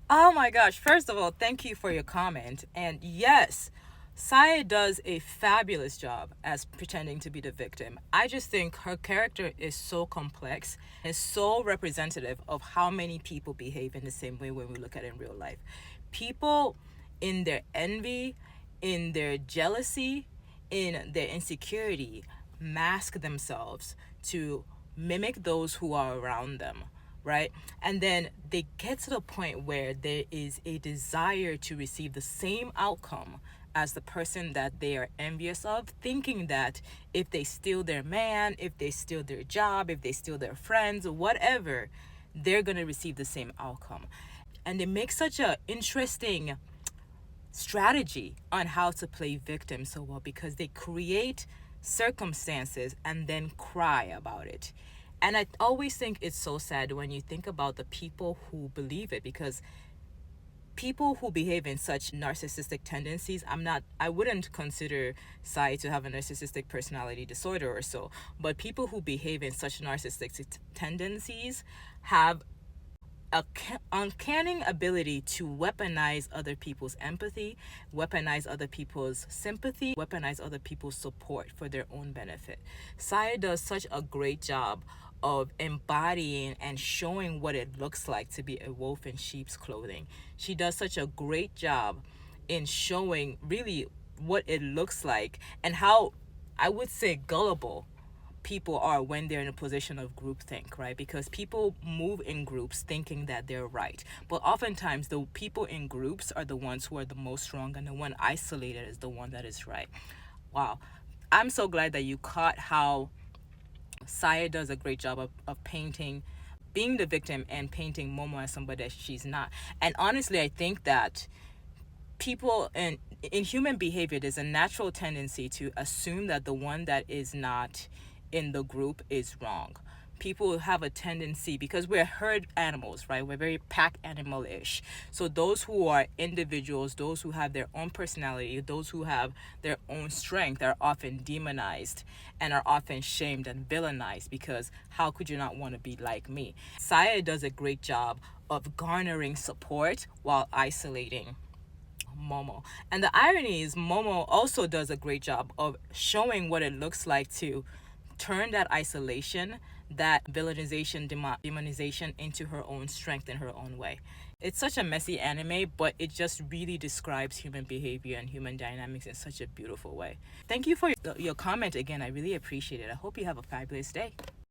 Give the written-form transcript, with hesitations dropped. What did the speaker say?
Oh my gosh. First of all, thank you for your comment. And yes, Saya does a fabulous job as pretending to be the victim. I just think her character is so complex, is so representative of how many people behave in the same way when we look at it in real life. People, in their envy, in their jealousy, in their insecurity, mask themselves to mimic those who are around them, right? And then they get to the point where there is a desire to receive the same outcome as the person that they are envious of, thinking that if they steal their man, if they steal their job, if they steal their friends, whatever, they're going to receive the same outcome. And they make such a interesting strategy on how to play victim so well, because they create circumstances and then cry about it. And I always think it's so sad when you think about the people who believe it, because people who behave in such narcissistic tendencies, I wouldn't consider Sai to have a narcissistic personality disorder or so, but people who behave in such narcissistic tendencies have a uncanny ability to weaponize other people's empathy, weaponize other people's sympathy, weaponize other people's support for their own benefit. Saya does such a great job of embodying and showing what it looks like to be a wolf in sheep's clothing. She does such a great job in showing really what it looks like and how, I would say, gullible people are when they're in a position of groupthink, right? Because people move in groups thinking that they're right. But oftentimes, the people in groups are the ones who are the most strong, and the one isolated is the one that is right. Wow. I'm so glad that you caught how Saya does a great job of painting, being the victim, and painting Momo as somebody that she's not. And honestly, I think that people in human behavior, there's a natural tendency to assume that the one that is not in the group is wrong. People have a tendency, because we're herd animals, right? We're very pack animal-ish. So those who are individuals, those who have their own personality, those who have their own strength, are often demonized and are often shamed and villainized, because how could you not want to be like me? Saya does a great job of garnering support while isolating Momo. And the irony is, Momo also does a great job of showing what it looks like to turn that isolation, that villainization, demonization into her own strength in her own way. It's such a messy anime, but it just really describes human behavior and human dynamics in such a beautiful way. Thank you for your comment again. I really appreciate it. I hope you have a fabulous day.